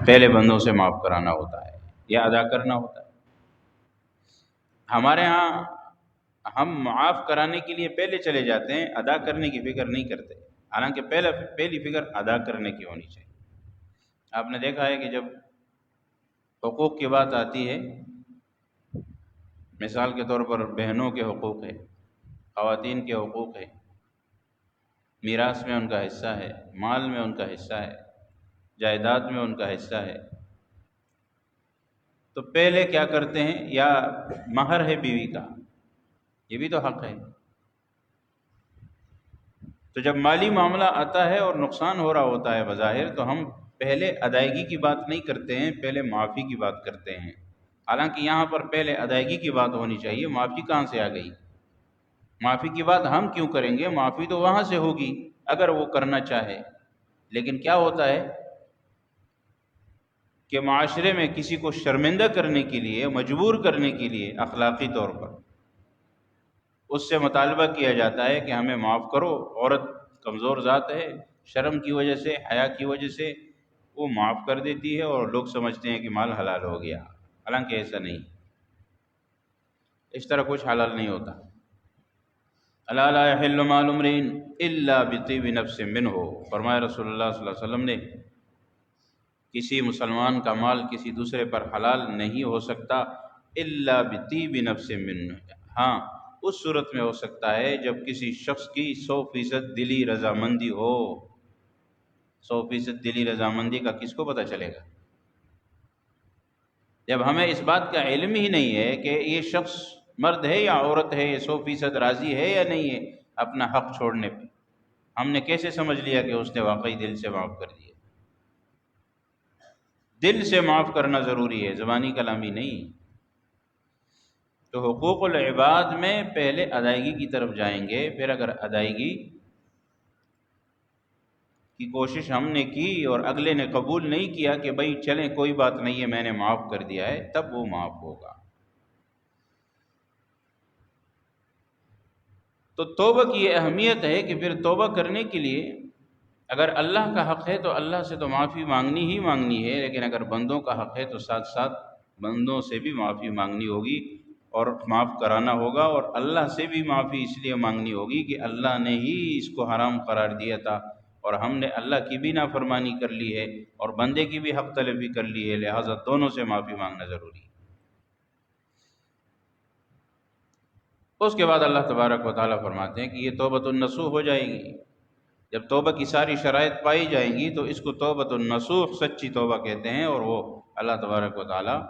پہلے بندوں سے معاف کرانا ہوتا ہے یا ادا کرنا ہوتا ہے۔ ہمارے ہاں ہم معاف کرانے کے لیے پہلے چلے جاتے ہیں، ادا کرنے کی فکر نہیں کرتے، حالانکہ پہلی فکر ادا کرنے کی ہونی چاہیے۔ آپ نے دیکھا ہے کہ جب حقوق کی بات آتی ہے، مثال کے طور پر بہنوں کے حقوق ہے، خواتین کے حقوق ہے، میراث میں ان کا حصہ ہے، مال میں ان کا حصہ ہے، جائیداد میں ان کا حصہ ہے، تو پہلے کیا کرتے ہیں؟ یا مہر ہے بیوی کا، یہ بھی تو حق ہے۔ تو جب مالی معاملہ آتا ہے اور نقصان ہو رہا ہوتا ہے بظاہر، تو ہم پہلے ادائیگی کی بات نہیں کرتے ہیں، پہلے معافی کی بات کرتے ہیں۔ حالانکہ یہاں پر پہلے ادائیگی کی بات ہونی چاہیے، معافی کہاں سے آ گئی؟ معافی کی بات ہم کیوں کریں گے؟ معافی تو وہاں سے ہوگی اگر وہ کرنا چاہے۔ لیکن کیا ہوتا ہے کہ معاشرے میں کسی کو شرمندہ کرنے کے لیے، مجبور کرنے کے لیے اخلاقی طور پر اس سے مطالبہ کیا جاتا ہے کہ ہمیں معاف کرو، عورت کمزور ذات ہے، شرم کی وجہ سے، حیا کی وجہ سے وہ معاف کر دیتی ہے اور لوگ سمجھتے ہیں کہ مال حلال ہو گیا، حالانکہ ایسا نہیں، اس طرح کچھ حلال نہیں ہوتا۔ الا لا يحل مال امرئ الا بطیب نفس منہ، فرمایا رسول اللہ صلی اللہ علیہ وسلم نے، کسی مسلمان کا مال کسی دوسرے پر حلال نہیں ہو سکتا الا بطیب نفس منہ، ہاں اس صورت میں ہو سکتا ہے جب کسی شخص کی 100% دلی رضامندی ہو۔ 100% دلی رضامندی کا کس کو پتہ چلے گا؟ جب ہمیں اس بات کا علم ہی نہیں ہے کہ یہ شخص مرد ہے یا عورت ہے، یہ 100% راضی ہے یا نہیں ہے اپنا حق چھوڑنے پہ، ہم نے کیسے سمجھ لیا کہ اس نے واقعی دل سے معاف کر دیا؟ دل سے معاف کرنا ضروری ہے، زبانی کلامی نہیں۔ تو حقوق العباد میں پہلے ادائیگی کی طرف جائیں گے، پھر اگر ادائیگی کی کوشش ہم نے کی اور اگلے نے قبول نہیں کیا کہ بھائی چلیں کوئی بات نہیں ہے میں نے معاف کر دیا ہے، تب وہ معاف ہوگا۔ تو توبہ کی یہ اہمیت ہے کہ پھر توبہ کرنے کے لیے اگر اللہ کا حق ہے تو اللہ سے تو معافی مانگنی ہی مانگنی ہے، لیکن اگر بندوں کا حق ہے تو ساتھ ساتھ بندوں سے بھی معافی مانگنی ہوگی اور معاف کرانا ہوگا، اور اللہ سے بھی معافی اس لیے مانگنی ہوگی کہ اللہ نے ہی اس کو حرام قرار دیا تھا اور ہم نے اللہ کی بھی نافرمانی کر لی ہے اور بندے کی بھی حق طلبی کر لی ہے، لہٰذا دونوں سے معافی مانگنا ضروری ہے۔ اس کے بعد اللہ تبارک و تعالیٰ فرماتے ہیں کہ یہ توبۃ النصوح ہو جائے گی۔ جب توبہ کی ساری شرائط پائی جائیں گی تو اس کو توبۃ النصوح، سچی توبہ کہتے ہیں، اور وہ اللہ تبارک و تعالیٰ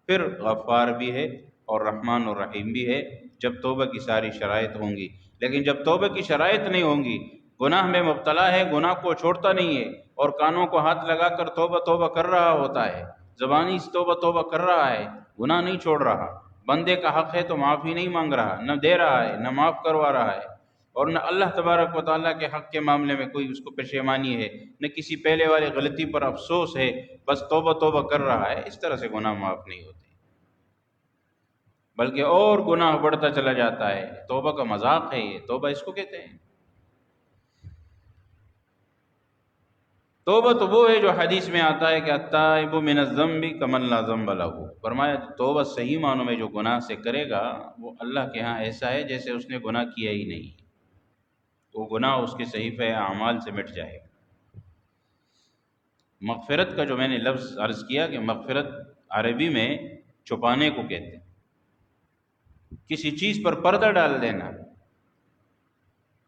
پھر غفار بھی ہے اور رحمان اور رحیم بھی ہے جب توبہ کی ساری شرائط ہوں گی۔ لیکن جب توبہ کی شرائط نہیں ہوں گی، گناہ میں مبتلا ہے، گناہ کو چھوڑتا نہیں ہے اور کانوں کو ہاتھ لگا کر توبہ توبہ کر رہا ہوتا ہے، زبانی سے توبہ توبہ کر رہا ہے، گناہ نہیں چھوڑ رہا، بندے کا حق ہے تو معافی نہیں مانگ رہا، نہ دے رہا ہے، نہ معاف کروا رہا ہے، اور نہ اللہ تبارک و تعالیٰ کے حق کے معاملے میں کوئی اس کو پشیمانی ہے، نہ کسی پہلے والے غلطی پر افسوس ہے، بس توبہ توبہ کر رہا ہے، اس طرح سے گناہ معاف نہیں ہوتے، بلکہ اور گناہ بڑھتا چلا جاتا ہے۔ توبہ کا مذاق ہے یہ، توبہ اس کو کہتے ہیں۔ توبہ تو وہ ہے جو حدیث میں آتا ہے کہ التائب من الذنب کمن لا ذنب لہ، فرمایا توبہ صحیح معنوں میں جو گناہ سے کرے گا وہ اللہ کے ہاں ایسا ہے جیسے اس نے گناہ کیا ہی نہیں، تو گناہ اس کے صحیفہ اعمال سے مٹ جائے گا۔ مغفرت کا جو میں نے لفظ عرض کیا کہ مغفرت عربی میں چھپانے کو کہتے ہیں، کسی چیز پر پردہ ڈال دینا،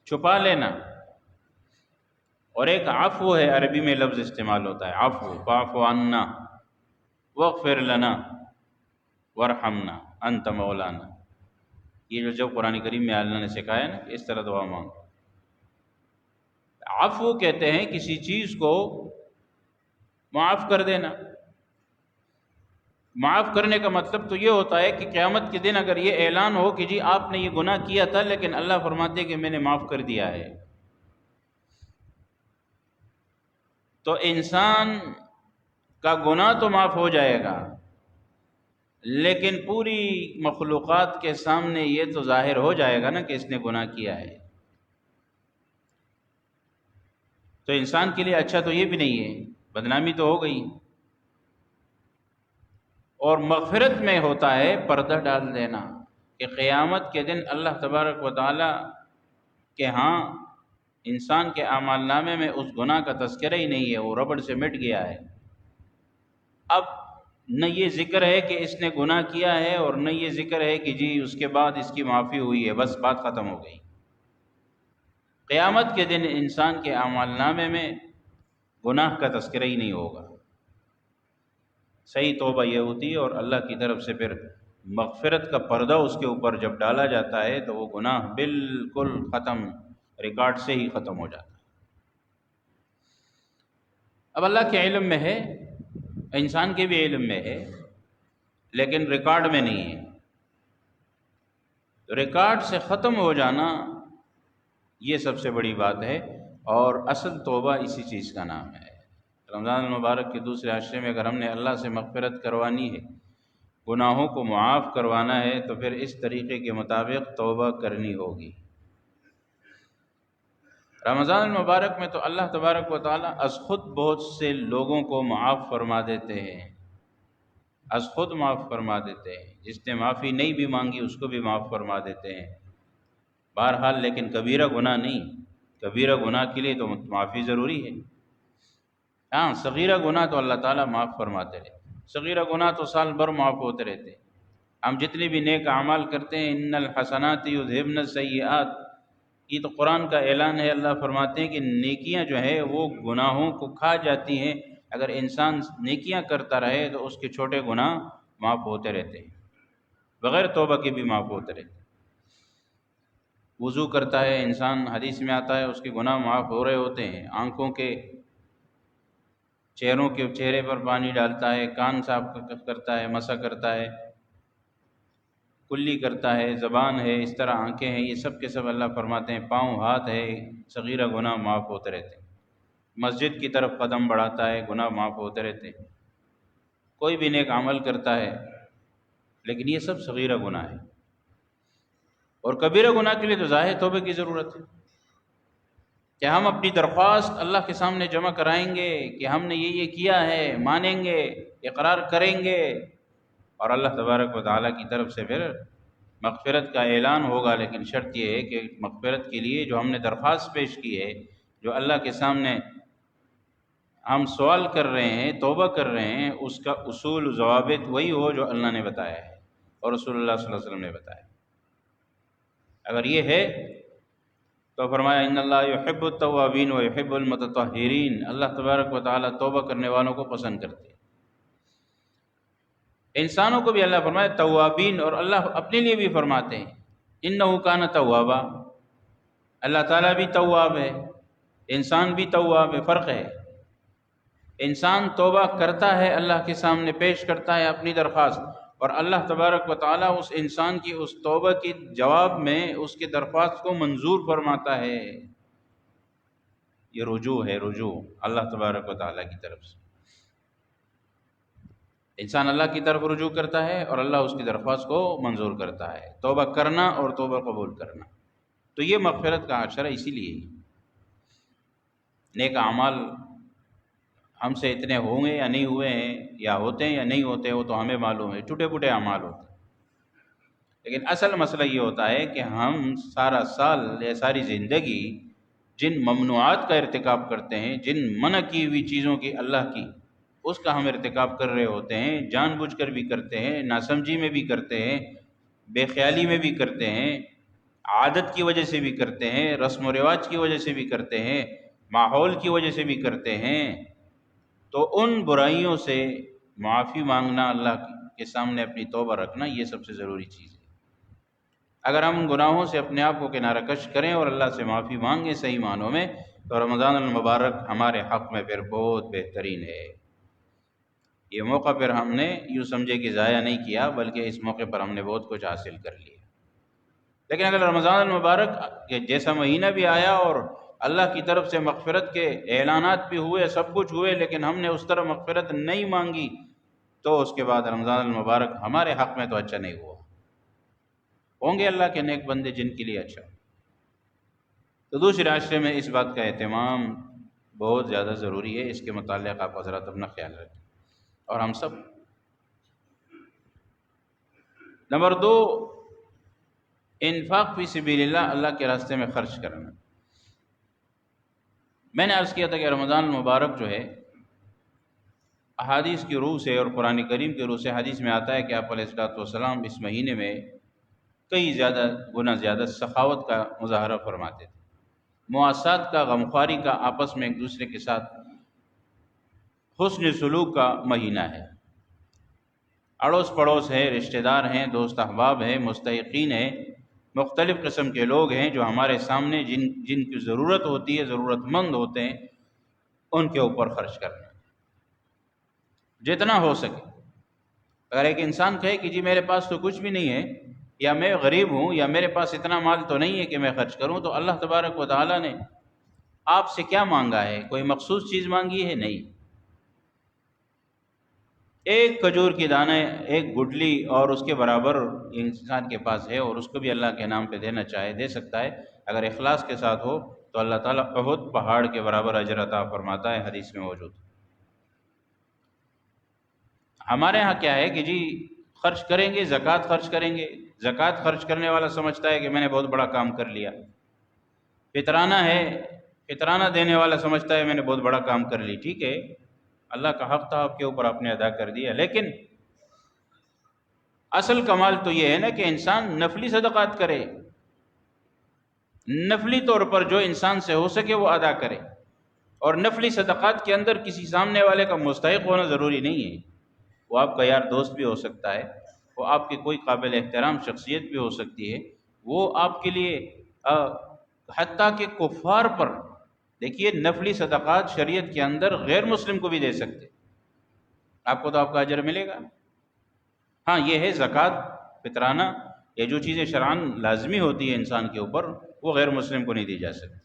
چھپا لینا، اور ایک عفو ہے، عربی میں لفظ استعمال ہوتا ہے عفو، فاعف عنا واغفر لنا وارحمنا انت مولانا، یہ جو جب قرآن کریم میں اللہ نے سکھایا نا کہ اس طرح دعا مانگو۔ عفو کہتے ہیں کسی چیز کو معاف کر دینا۔ معاف کرنے کا مطلب تو یہ ہوتا ہے کہ قیامت کے دن اگر یہ اعلان ہو کہ جی آپ نے یہ گناہ کیا تھا لیکن اللہ فرماتے ہیں کہ میں نے معاف کر دیا ہے، تو انسان کا گناہ تو معاف ہو جائے گا، لیکن پوری مخلوقات کے سامنے یہ تو ظاہر ہو جائے گا نا کہ اس نے گناہ کیا ہے، تو انسان کے لیے اچھا تو یہ بھی نہیں ہے، بدنامی تو ہو گئی۔ اور مغفرت میں ہوتا ہے پردہ ڈال دینا، کہ قیامت کے دن اللہ تبارک و تعالی کہ ہاں انسان کے اعمال نامے میں اس گناہ کا تذکرہ ہی نہیں ہے، وہ ربڑ سے مٹ گیا ہے۔ اب نہ یہ ذکر ہے کہ اس نے گناہ کیا ہے، اور نہ یہ ذکر ہے کہ جی اس کے بعد اس کی معافی ہوئی ہے، بس بات ختم ہو گئی۔ قیامت کے دن انسان کے اعمال نامے میں گناہ کا تذکرہ ہی نہیں ہوگا۔ صحیح توبہ یہ ہوتی ہے، اور اللہ کی طرف سے پھر مغفرت کا پردہ اس کے اوپر جب ڈالا جاتا ہے تو وہ گناہ بالکل ختم، ریکارڈ سے ہی ختم ہو جاتا ہے۔ اب اللہ کے علم میں ہے، انسان کے بھی علم میں ہے، لیکن ریکارڈ میں نہیں ہے۔ تو ریکارڈ سے ختم ہو جانا یہ سب سے بڑی بات ہے، اور اصل توبہ اسی چیز کا نام ہے۔ رمضان المبارک کے دوسرے عشرے میں اگر ہم نے اللہ سے مغفرت کروانی ہے، گناہوں کو معاف کروانا ہے، تو پھر اس طریقے کے مطابق توبہ کرنی ہوگی۔ رمضان المبارک میں تو اللہ تبارک و تعالیٰ از خود بہت سے لوگوں کو معاف فرما دیتے ہیں، از خود معاف فرما دیتے ہیں۔ جس نے معافی نہیں بھی مانگی اس کو بھی معاف فرما دیتے ہیں۔ بہرحال لیکن کبیرہ گناہ نہیں، کبیرہ گناہ کے لیے تو معافی ضروری ہے۔ ہاں صغیرہ گناہ تو اللہ تعالیٰ معاف فرماتے رہتے، صغیرہ گناہ تو سال بھر معاف ہوتے رہتے ہیں۔ ہم جتنے بھی نیک اعمال کرتے ہیں، ان الحسنات یذہبن السیئات، یہ تو قرآن کا اعلان ہے۔ اللہ فرماتے ہیں کہ نیکیاں جو ہے وہ گناہوں کو کھا جاتی ہیں۔ اگر انسان نیکیاں کرتا رہے تو اس کے چھوٹے گناہ معاف ہوتے رہتے ہیں، بغیر توبہ کے بھی معاف ہوتے رہتے ہیں۔ وضو کرتا ہے انسان، حدیث میں آتا ہے اس کے گناہ معاف ہو رہے ہوتے ہیں۔ آنکھوں کے چہرے پر پانی ڈالتا ہے، کان صاف کرتا ہے، مسح کرتا ہے، کلی کرتا ہے، زبان ہے، اس طرح آنکھیں ہیں، یہ سب کے سب اللہ فرماتے ہیں پاؤں ہاتھ ہے، صغیرہ گناہ معاف ہوتے رہتے ہیں۔ مسجد کی طرف قدم بڑھاتا ہے، گناہ معاف ہوتے رہتے ہیں۔ کوئی بھی نیک عمل کرتا ہے، لیکن یہ سب صغیرہ گناہ ہے۔ اور کبیرہ گناہ کے لیے تو ظاہر توبہ کی ضرورت ہے، کہ ہم اپنی درخواست اللہ کے سامنے جمع کرائیں گے کہ ہم نے یہ کیا ہے، مانیں گے، اقرار کریں گے، اور اللہ تبارک و تعالیٰ کی طرف سے پھر مغفرت کا اعلان ہوگا۔ لیکن شرط یہ ہے کہ مغفرت کے لیے جو ہم نے درخواست پیش کی ہے، جو اللہ کے سامنے ہم سوال کر رہے ہیں، توبہ کر رہے ہیں، اس کا اصول و ضوابط وہی ہو جو اللہ نے بتایا ہے اور رسول اللہ صلی اللہ علیہ وسلم نے بتایا۔ اگر یہ ہے تو فرمایا ان اللہ یحب التوابین و یحب المتطہرین، اللہ تبارک و تعالیٰ توبہ کرنے والوں کو پسند کرتے ہیں۔ انسانوں کو بھی اللہ فرمایا توابین، اور اللہ اپنے لیے بھی فرماتے ہیں انہ کان توابا، اللہ تعالیٰ بھی تواب ہے، انسان بھی تواب ہے۔ فرق ہے، انسان توبہ کرتا ہے، اللہ کے سامنے پیش کرتا ہے اپنی درخواست، اور اللہ تبارک و تعالیٰ اس انسان کی اس توبہ کے جواب میں اس کی درخواست کو منظور فرماتا ہے۔ یہ رجوع ہے، رجوع اللہ تبارک و تعالیٰ کی طرف سے۔ انسان اللہ کی طرف رجوع کرتا ہے اور اللہ اس کی درخواست کو منظور کرتا ہے۔ توبہ کرنا اور توبہ قبول کرنا، تو یہ مغفرت کا عشرہ اسی لیے ہی۔ نیک اعمال ہم سے اتنے ہوں گے یا نہیں ہوئے ہیں، یا ہوتے ہیں یا نہیں ہوتے ہیں، وہ تو ہمیں معلوم ہے، ٹوٹے پھوٹے اعمال ہوتے ہیں۔ لیکن اصل مسئلہ یہ ہوتا ہے کہ ہم سارا سال یا ساری زندگی جن ممنوعات کا ارتکاب کرتے ہیں، جن منع کی ہوئی چیزوں کی اللہ کی، اس کا ہم ارتکاب کر رہے ہوتے ہیں، جان بوجھ کر بھی کرتے ہیں، ناسمجھی میں بھی کرتے ہیں، بے خیالی میں بھی کرتے ہیں، عادت کی وجہ سے بھی کرتے ہیں، رسم و رواج کی وجہ سے بھی کرتے ہیں، ماحول کی وجہ سے بھی کرتے ہیں۔ تو ان برائیوں سے معافی مانگنا، اللہ کے سامنے اپنی توبہ رکھنا، یہ سب سے ضروری چیز ہے۔ اگر ہم ان گناہوں سے اپنے آپ کو کنارہ کش کریں اور اللہ سے معافی مانگیں صحیح معنوں میں، تو رمضان المبارک ہمارے حق میں پھر بہت بہترین ہے۔ یہ موقع پھر ہم نے یوں سمجھے کہ ضائع نہیں کیا، بلکہ اس موقع پر ہم نے بہت کچھ حاصل کر لیا۔ لیکن اگر رمضان المبارک جیسا مہینہ بھی آیا اور اللہ کی طرف سے مغفرت کے اعلانات بھی ہوئے، سب کچھ ہوئے، لیکن ہم نے اس طرح مغفرت نہیں مانگی، تو اس کے بعد رمضان المبارک ہمارے حق میں تو اچھا نہیں ہوا۔ ہوں گے اللہ کے نیک بندے جن کے لیے اچھا۔ تو دوسرے عشرے میں اس بات کا اہتمام بہت زیادہ ضروری ہے، اس کے متعلق آپ حضرات اپنا خیال رکھیں، اور ہم سب نمبر دو، انفاق فی سبیل اللہ، اللہ کے راستے میں خرچ کرنا۔ میں نے عرض کیا تھا کہ رمضان المبارک جو ہے احادیث کی روح سے اور قرآن کریم کی روح سے حدیث میں آتا ہے کہ آپ علیہ الصلوۃ والسلام اس مہینے میں کئی گنا زیادہ سخاوت کا مظاہرہ فرماتے تھے، مواسات کا، غمخواری کا، آپس میں ایک دوسرے کے ساتھ حسن سلوک کا مہینہ ہے۔ اڑوس پڑوس ہے، رشتہ دار ہیں، دوست احباب ہیں، مستحقین ہیں، مختلف قسم کے لوگ ہیں جو ہمارے سامنے جن کی ضرورت ہوتی ہے، ضرورت مند ہوتے ہیں، ان کے اوپر خرچ کرنا جتنا ہو سکے۔ اگر ایک انسان کہے کہ جی میرے پاس تو کچھ بھی نہیں ہے، یا میں غریب ہوں، یا میرے پاس اتنا مال تو نہیں ہے کہ میں خرچ کروں، تو اللہ تبارک و تعالیٰ نے آپ سے کیا مانگا ہے؟ کوئی مخصوص چیز مانگی ہے؟ نہیں۔ ایک کھجور کی دانہ، ایک گٹلی اور اس کے برابر انسان کے پاس ہے اور اس کو بھی اللہ کے نام پہ دینا چاہے دے سکتا ہے، اگر اخلاص کے ساتھ ہو تو اللہ تعالیٰ احد پہاڑ کے برابر اجر عطا فرماتا ہے، حدیث میں موجود۔ ہمارے ہاں کیا ہے کہ جی خرچ کریں گے، زکوٰۃ خرچ کریں گے، زکوٰۃ خرچ کرنے والا سمجھتا ہے کہ میں نے بہت بڑا کام کر لیا۔ فطرانہ ہے، فطرانہ دینے والا سمجھتا ہے میں نے بہت بڑا کام کر لی۔ ٹھیک ہے، اللہ کا حق تھا آپ کے اوپر، آپ نے ادا کر دیا، لیکن اصل کمال تو یہ ہے نا کہ انسان نفلی صدقات کرے، نفلی طور پر جو انسان سے ہو سکے وہ ادا کرے، اور نفلی صدقات کے اندر کسی سامنے والے کا مستحق ہونا ضروری نہیں ہے، وہ آپ کا یار دوست بھی ہو سکتا ہے، وہ آپ کی کوئی قابل احترام شخصیت بھی ہو سکتی ہے، وہ آپ کے لیے حتیٰ کہ کفار پر، دیکھیے نفلی صدقات شریعت کے اندر غیر مسلم کو بھی دے سکتے، آپ کو تو آپ کا اجر ملے گا۔ ہاں یہ ہے زکوٰۃ، فطرانہ، یہ جو چیزیں شرعاً لازمی ہوتی ہے انسان کے اوپر، وہ غیر مسلم کو نہیں دی جا سکتی۔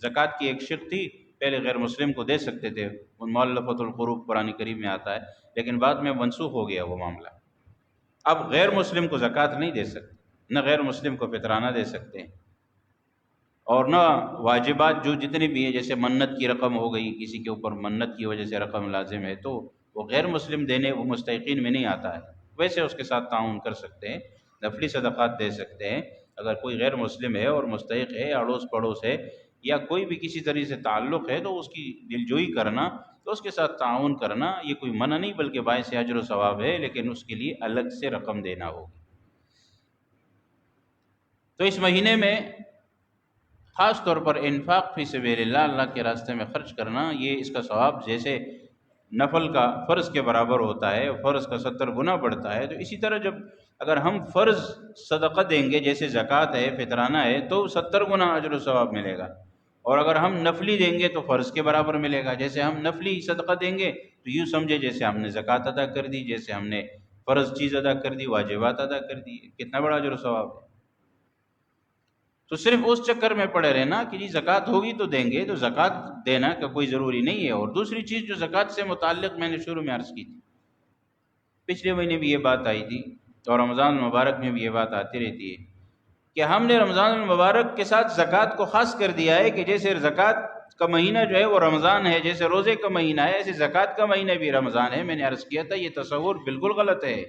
زکوٰۃ کی ایک شق تھی، پہلے غیر مسلم کو دے سکتے تھے، مؤلفۃ القلوب قرآن کریم میں آتا ہے، لیکن بعد میں منسوخ ہو گیا وہ معاملہ۔ اب غیر مسلم کو زکوٰۃ نہیں دے سکتے، نہ غیر مسلم کو فطرانہ دے سکتے ہیں، اور نہ واجبات جو جتنی بھی ہیں، جیسے منت کی رقم ہو گئی، کسی کے اوپر منت کی وجہ سے رقم لازم ہے تو وہ غیر مسلم دینے، وہ مستحقین میں نہیں آتا ہے، ویسے اس کے ساتھ تعاون کر سکتے ہیں، نفلی صدقات دے سکتے ہیں۔ اگر کوئی غیر مسلم ہے اور مستحق ہے، اڑوس پڑوس ہے، یا کوئی بھی کسی طریقے سے تعلق ہے، تو اس کی دلجوئی کرنا، تو اس کے ساتھ تعاون کرنا، یہ کوئی منع نہیں بلکہ باعث اجر و ثواب ہے، لیکن اس کے لیے الگ سے رقم دینا ہوگی۔ تو اس مہینے میں خاص طور پر انفاق فی سبیل اللہ، اللہ کے راستے میں خرچ کرنا، یہ اس کا ثواب جیسے نفل کا فرض کے برابر ہوتا ہے، فرض کا 70 گنا بڑھتا ہے، تو اسی طرح جب اگر ہم فرض صدقہ دیں گے جیسے زکوٰۃ ہے، فطرانہ ہے، تو 70 گنا اجر و ثواب ملے گا، اور اگر ہم نفلی دیں گے تو فرض کے برابر ملے گا۔ جیسے ہم نفلی صدقہ دیں گے تو یوں سمجھے جیسے ہم نے زکوٰۃ ادا کر دی، جیسے ہم نے فرض چیز ادا کر دی، واجبات ادا کر دی، کتنا بڑا اجر و ثواب ہے۔ تو صرف اس چکر میں پڑے رہنا کہ جی زکوٰۃ ہوگی تو دیں گے، تو زکوٰۃ دینا کا کوئی ضروری نہیں ہے۔ اور دوسری چیز جو زکوٰۃ سے متعلق میں نے شروع میں عرض کی تھی، پچھلے مہینے بھی یہ بات آئی تھی اور رمضان المبارک میں بھی یہ بات آتی رہتی ہے کہ ہم نے رمضان المبارک کے ساتھ زکوٰۃ کو خاص کر دیا ہے کہ جیسے زکوٰۃ کا مہینہ جو ہے وہ رمضان ہے، جیسے روزے کا مہینہ ہے، ایسے زکوٰۃ کا مہینہ بھی رمضان ہے۔ میں نے عرض کیا تھا یہ تصور بالکل غلط ہے،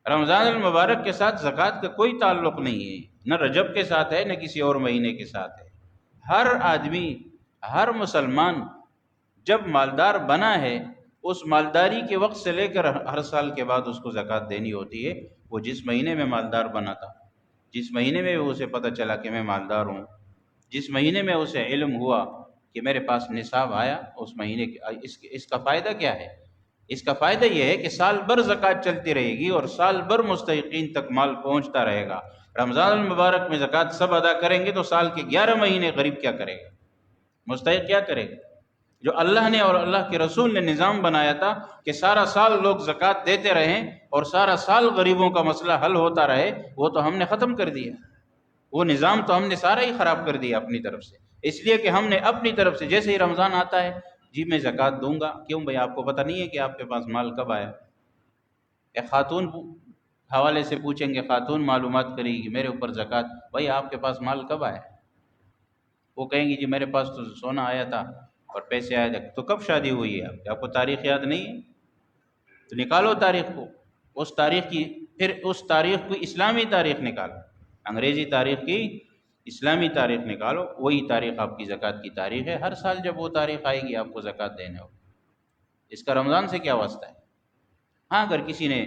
رمضان المبارک کے ساتھ زکوٰۃ کا کوئی تعلق نہیں ہے، نہ رجب کے ساتھ ہے، نہ کسی اور مہینے کے ساتھ ہے۔ ہر آدمی، ہر مسلمان جب مالدار بنا ہے، اس مالداری کے وقت سے لے کر ہر سال کے بعد اس کو زکوٰۃ دینی ہوتی ہے۔ وہ جس مہینے میں مالدار بنا تھا، جس مہینے میں اسے پتہ چلا کہ میں مالدار ہوں، جس مہینے میں اسے علم ہوا کہ میرے پاس نصاب آیا، اس مہینے اس کا فائدہ کیا ہے؟ اس کا فائدہ یہ ہے کہ سال بھر زکوٰۃ چلتی رہے گی اور سال بھر مستحقین تک مال پہنچتا رہے گا۔ رمضان المبارک میں زکوٰۃ سب ادا کریں گے تو سال کے 11 مہینے غریب کیا کرے گا؟ مستحق کیا کرے گا؟ جو اللہ نے اور اللہ کے رسول نے نظام بنایا تھا کہ سارا سال لوگ زکوٰۃ دیتے رہیں اور سارا سال غریبوں کا مسئلہ حل ہوتا رہے، وہ تو ہم نے ختم کر دیا، وہ نظام تو ہم نے سارا ہی خراب کر دیا اپنی طرف سے، اس لیے کہ ہم نے اپنی طرف سے جیسے ہی رمضان آتا ہے جی میں زکوٰۃ دوں گا۔ کیوں بھائی؟ آپ کو پتہ نہیں ہے کہ آپ کے پاس مال کب آیا؟ ایک خاتون حوالے سے پوچھیں گے، خاتون معلومات کرے گی میرے اوپر زکوٰۃ، بھائی آپ کے پاس مال کب آیا؟ وہ کہیں گی جی میرے پاس تو سونا آیا تھا اور پیسے آئے تھے۔ تو کب شادی ہوئی ہے آپ کو تاریخ یاد نہیں ہے؟ تو نکالو تاریخ کو، اس تاریخ کی، پھر اس تاریخ کو اسلامی تاریخ نکالو، انگریزی تاریخ کی اسلامی تاریخ نکالو، وہی تاریخ آپ کی زکوٰۃ کی تاریخ ہے۔ ہر سال جب وہ تاریخ آئے گی آپ کو زکوٰۃ دینے ہو۔ اس کا رمضان سے کیا واسطہ ہے؟ ہاں اگر کسی نے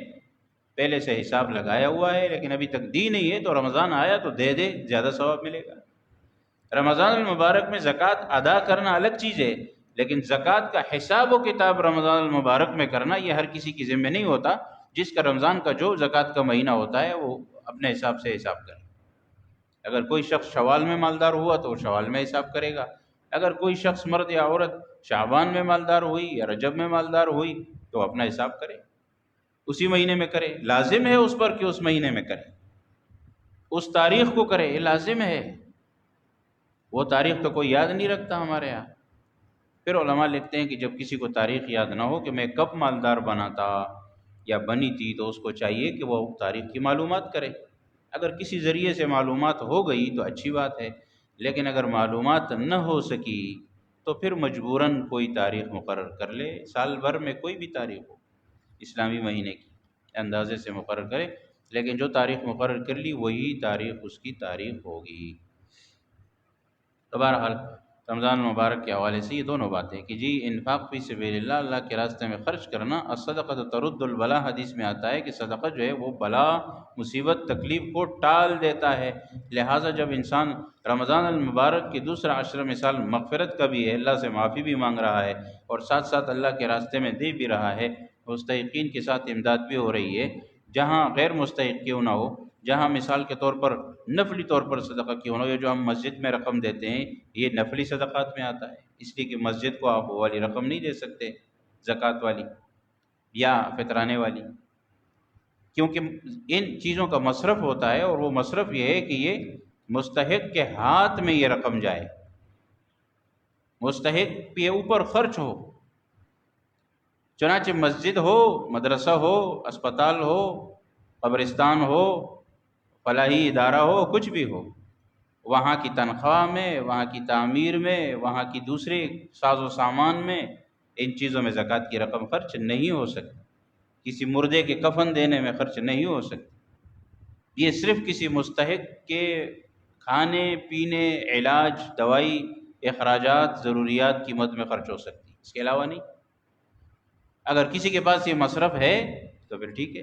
پہلے سے حساب لگایا ہوا ہے لیکن ابھی تک دی نہیں ہے تو رمضان آیا تو دے دے، زیادہ ثواب ملے گا۔ رمضان المبارک میں زکوٰۃ ادا کرنا الگ چیز ہے، لیکن زکوٰۃ کا حساب و کتاب رمضان المبارک میں کرنا یہ ہر کسی کی ذمہ نہیں ہوتا۔ جس کا رمضان کا جو زکوٰۃ کا مہینہ ہوتا ہے وہ اپنے حساب سے حساب کرے۔ اگر کوئی شخص شوال میں مالدار ہوا تو وہ شوال میں حساب کرے گا، اگر کوئی شخص مرد یا عورت شعبان میں مالدار ہوئی یا رجب میں مالدار ہوئی تو اپنا حساب کرے، اسی مہینے میں کرے۔ لازم ہے اس پر کہ اس مہینے میں کرے، اس تاریخ کو کرے، یہ لازم ہے۔ وہ تاریخ تو کوئی یاد نہیں رکھتا ہمارے یہاں۔ پھر علماء لکھتے ہیں کہ جب کسی کو تاریخ یاد نہ ہو کہ میں کب مالدار بنا تھا یا بنی تھی، تو اس کو چاہیے کہ وہ تاریخ کی معلومات کرے۔ اگر کسی ذریعے سے معلومات ہو گئی تو اچھی بات ہے، لیکن اگر معلومات نہ ہو سکی تو پھر مجبوراً کوئی تاریخ مقرر کر لے، سال بھر میں کوئی بھی تاریخ ہو، اسلامی مہینے کی اندازے سے مقرر کرے، لیکن جو تاریخ مقرر کر لی وہی تاریخ اس کی تاریخ ہوگی۔ تو بہرحال رمضان المبارک کے حوالے سے یہ دونوں باتیں کہ جی انفاق فی سبیل اللہ، اللہ کے راستے میں خرچ کرنا، الصدقۃ ترد البلا، حدیث میں آتا ہے کہ صدقہ جو ہے وہ بلا، مصیبت، تکلیف کو ٹال دیتا ہے۔ لہٰذا جب انسان رمضان المبارک کی دوسرا عشرہ مثال مغفرت کا بھی ہے، اللہ سے معافی بھی مانگ رہا ہے اور ساتھ ساتھ اللہ کے راستے میں دے بھی رہا ہے، مستحقین کے ساتھ امداد بھی ہو رہی ہے، جہاں غیر مستحق کیوں نہ ہو، جہاں مثال کے طور پر نفلی طور پر صدقہ کیوں نہ ہو، یہ جو ہم مسجد میں رقم دیتے ہیں یہ نفلی صدقات میں آتا ہے، اس لیے کہ مسجد کو آپ وہ والی رقم نہیں دے سکتے زکوٰۃ والی یا فطرانے والی، کیونکہ ان چیزوں کا مصرف ہوتا ہے، اور وہ مصرف یہ ہے کہ یہ مستحق کے ہاتھ میں یہ رقم جائے، مستحق کے اوپر خرچ ہو۔ چنانچہ مسجد ہو، مدرسہ ہو، اسپتال ہو، قبرستان ہو، فلاحی ادارہ ہو، کچھ بھی ہو، وہاں کی تنخواہ میں، وہاں کی تعمیر میں، وہاں کی دوسرے ساز و سامان میں ان چیزوں میں زکوٰۃ کی رقم خرچ نہیں ہو سکتی، کسی مردے کے کفن دینے میں خرچ نہیں ہو سکتی، یہ صرف کسی مستحق کے کھانے پینے، علاج، دوائی، اخراجات، ضروریات کی مد میں خرچ ہو سکتی، اس کے علاوہ نہیں۔ اگر کسی کے پاس یہ مصرف ہے تو پھر ٹھیک ہے،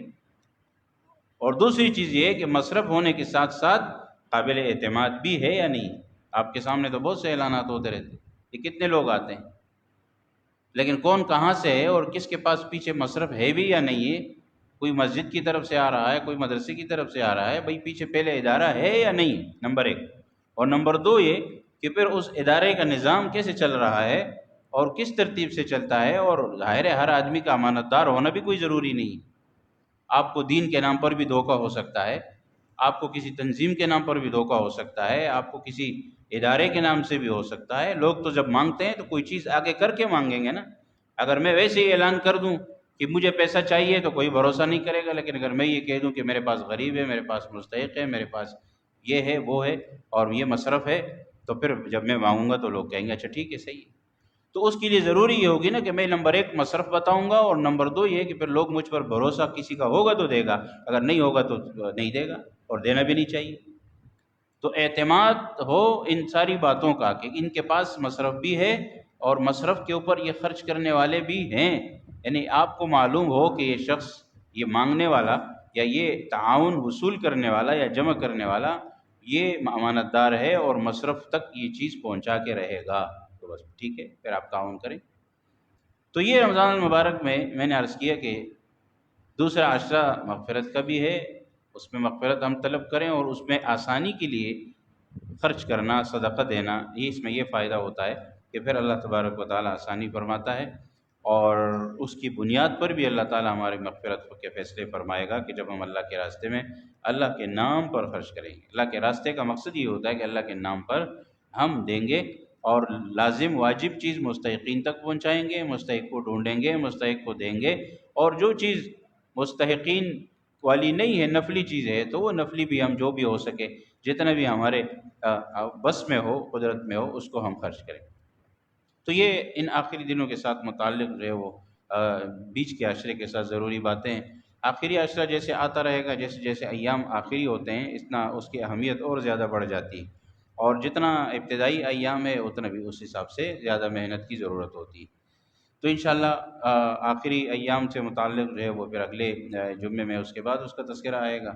اور دوسری چیز یہ ہے کہ مصرف ہونے کے ساتھ ساتھ قابل اعتماد بھی ہے یا نہیں۔ آپ کے سامنے تو بہت سے اعلانات ہوتے رہتے ہیں، یہ کتنے لوگ آتے ہیں، لیکن کون کہاں سے ہے اور کس کے پاس پیچھے مصرف ہے بھی یا نہیں ہے، کوئی مسجد کی طرف سے آ رہا ہے، کوئی مدرسے کی طرف سے آ رہا ہے، بھئی پیچھے پہلے ادارہ ہے یا نہیں، نمبر ایک، اور نمبر دو یہ کہ پھر اس ادارے کا نظام کیسے چل رہا ہے اور کس ترتیب سے چلتا ہے، اور ظاہر ہے ہر آدمی کا امانت دار ہونا بھی کوئی ضروری نہیں، آپ کو دین کے نام پر بھی دھوکہ ہو سکتا ہے، آپ کو کسی تنظیم کے نام پر بھی دھوکہ ہو سکتا ہے، آپ کو کسی ادارے کے نام سے بھی ہو سکتا ہے۔ لوگ تو جب مانگتے ہیں تو کوئی چیز آگے کر کے مانگیں گے نا۔ اگر میں ویسے ہی اعلان کر دوں کہ مجھے پیسہ چاہیے تو کوئی بھروسہ نہیں کرے گا، لیکن اگر میں یہ کہہ دوں کہ میرے پاس غریب ہے، میرے پاس مستحق ہے، میرے پاس یہ ہے وہ ہے اور یہ مصرف ہے، تو پھر جب میں مانگوں گا تو لوگ کہیں گے اچھا ٹھیک ہے صحیح ہے۔ تو اس کے لیے ضروری یہ ہوگی نا کہ میں نمبر ایک مصرف بتاؤں گا، اور نمبر دو یہ کہ پھر لوگ مجھ پر بھروسہ کسی کا ہوگا تو دے گا، اگر نہیں ہوگا تو نہیں دے گا، اور دینا بھی نہیں چاہیے۔ تو اعتماد ہو ان ساری باتوں کا کہ ان کے پاس مصرف بھی ہے اور مصرف کے اوپر یہ خرچ کرنے والے بھی ہیں، یعنی آپ کو معلوم ہو کہ یہ شخص، یہ مانگنے والا یا یہ تعاون وصول کرنے والا یا جمع کرنے والا یہ امانت دار ہے اور مصرف تک یہ چیز پہنچا کے رہے گا، تو بس ٹھیک ہے پھر آپ تعاون کریں۔ تو یہ رمضان المبارک میں نے عرض کیا کہ دوسرا عشرہ مغفرت کا بھی ہے، اس میں مغفرت ہم طلب کریں، اور اس میں آسانی کے لیے خرچ کرنا، صدقہ دینا، یہ اس میں یہ فائدہ ہوتا ہے کہ پھر اللہ تبارک و تعالیٰ آسانی فرماتا ہے، اور اس کی بنیاد پر بھی اللہ تعالیٰ ہماری مغفرت کے فیصلے فرمائے گا کہ جب ہم اللہ کے راستے میں اللہ کے نام پر خرچ کریں گے۔ اللہ کے راستے کا مقصد یہ ہوتا ہے کہ اللہ کے نام پر ہم دیں گے، اور لازم واجب چیز مستحقین تک پہنچائیں گے، مستحق کو ڈھونڈیں گے، مستحق کو دیں گے، اور جو چیز مستحقین والی نہیں ہے، نفلی چیز ہے، تو وہ نفلی بھی ہم جو بھی ہو سکے، جتنا بھی ہمارے بس میں ہو، قدرت میں ہو، اس کو ہم خرچ کریں۔ تو یہ ان آخری دنوں کے ساتھ متعلق جو ہے وہ بیچ کے عشرے کے ساتھ ضروری باتیں ہیں۔ آخری عشرہ جیسے آتا رہے گا، جیسے جیسے ایام آخری ہوتے ہیں اتنا اس کی اہمیت اور زیادہ بڑھ جاتی ہے، اور جتنا ابتدائی ایام ہے اتنا بھی اس حساب سے زیادہ محنت کی ضرورت ہوتی ہے۔ تو انشاءاللہ آخری ایام سے متعلق جو ہے وہ پھر اگلے جمعے میں اس کے بعد اس کا تذکرہ آئے گا،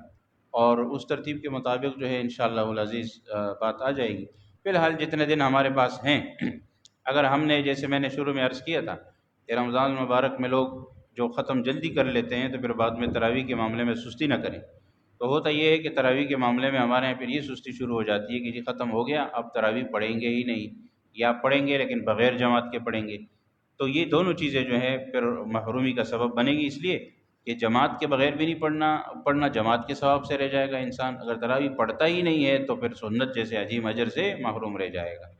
اور اس ترتیب کے مطابق جو ہے انشاءاللہ العزیز بات آ جائے گی۔ فی الحال جتنے دن ہمارے پاس ہیں، اگر ہم نے جیسے میں نے شروع میں عرض کیا تھا کہ رمضان المبارک میں لوگ جو ختم جلدی کر لیتے ہیں تو پھر بعد میں تراویح کے معاملے میں سستی نہ کریں۔ تو ہوتا یہ ہے کہ تراویح کے معاملے میں ہمارے یہاں پھر یہ سستی شروع ہو جاتی ہے کہ جی ختم ہو گیا، اب تراویح پڑھیں گے ہی نہیں، یا پڑھیں گے لیکن بغیر جماعت کے پڑھیں گے۔ تو یہ دونوں چیزیں جو ہیں پھر محرومی کا سبب بنے گی، اس لیے کہ جماعت کے بغیر بھی نہیں پڑھنا جماعت کے ثواب سے رہ جائے گا انسان، اگر تراویح پڑھتا ہی نہیں ہے تو پھر سنت جیسے عظیم اجر سے محروم رہ جائے گا۔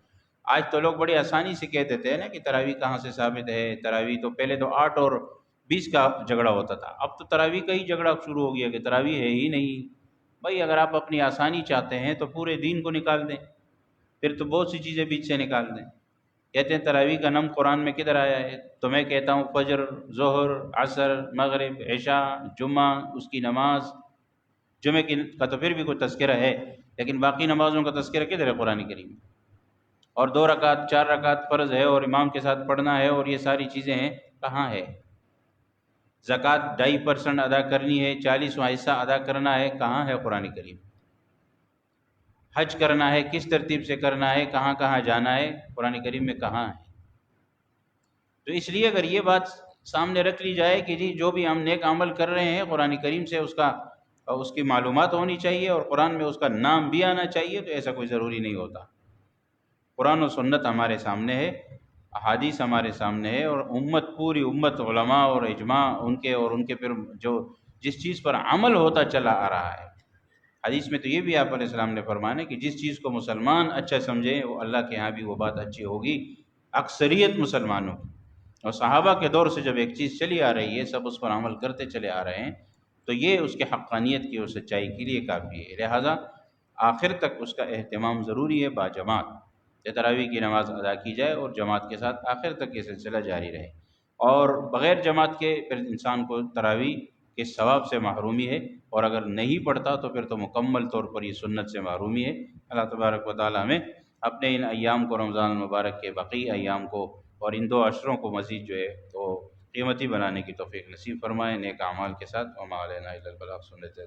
آج تو لوگ بڑی آسانی سے کہہ دیتے ہیں نا کہ تراویح کہاں سے ثابت ہے، تراویح تو پہلے تو 8 اور 20 کا جھگڑا ہوتا تھا، اب تو تراویح کا ہی جھگڑا شروع ہو گیا کہ تراویح ہے ہی نہیں۔ بھائی اگر آپ اپنی آسانی چاہتے ہیں تو پورے دین کو نکال دیں، پھر تو بہت سی چیزیں بیچ سے نکال دیں۔ کہتے ہیں تراویح کا نام قرآن میں کدھر آیا ہے؟ تو میں کہتا ہوں فجر، ظہر، عصر، مغرب، عشاء، جمعہ، اس کی نماز، جمعہ کی کا تو پھر بھی کوئی تذکرہ ہے، لیکن باقی نمازوں کا تذکرہ کدھر ہے قرآن کریم میں؟ اور 2 رکعت 4 رکعت فرض ہے اور امام کے ساتھ پڑھنا ہے اور یہ ساری چیزیں ہیں، کہاں ہے؟ زکوٰۃ 2.5% ادا کرنی ہے، 40واں حصہ ادا کرنا ہے، کہاں ہے قرآن کریم؟ حج کرنا ہے، کس ترتیب سے کرنا ہے، کہاں کہاں جانا ہے، قرآن کریم میں کہاں ہے؟ تو اس لیے اگر یہ بات سامنے رکھ لی جائے کہ جی جو بھی ہم نیک عمل کر رہے ہیں قرآن کریم سے اس کی معلومات ہونی چاہیے اور قرآن میں اس کا نام بھی آنا چاہیے، تو ایسا کوئی ضروری نہیں ہوتا۔ قرآن و سنت ہمارے سامنے ہے، احادیث ہمارے سامنے ہے، اور پوری امت، علماء اور اجماع ان کے پھر جو جس چیز پر عمل ہوتا چلا آ رہا ہے۔ حدیث میں تو یہ بھی آپ علیہ السلام نے فرمایا کہ جس چیز کو مسلمان اچھا سمجھے وہ اللہ کے ہاں بھی وہ بات اچھی ہوگی، اکثریت مسلمانوں کی۔ اور صحابہ کے دور سے جب ایک چیز چلی آ رہی ہے، سب اس پر عمل کرتے چلے آ رہے ہیں، تو یہ اس کے حقانیت کی اور سچائی کے لیے کافی ہے۔ لہٰذا آخر تک اس کا اہتمام ضروری ہے باجماعت، کہ تراویح کی نماز ادا کی جائے اور جماعت کے ساتھ آخر تک یہ سلسلہ جاری رہے، اور بغیر جماعت کے پھر انسان کو تراویح کے ثواب سے محرومی ہے، اور اگر نہیں پڑھتا تو پھر تو مکمل طور پر یہ سنت سے محرومی ہے۔ اللہ تبارک و تعالیٰ ہمیں اپنے ان ایام کو، رمضان المبارک کے بقی ایام کو اور ان 2 عشروں کو مزید جو ہے تو قیمتی بنانے کی توفیق نصیب فرمائے نیک اعمال کے ساتھ۔ وما علینا الا البلاغ۔ سنتے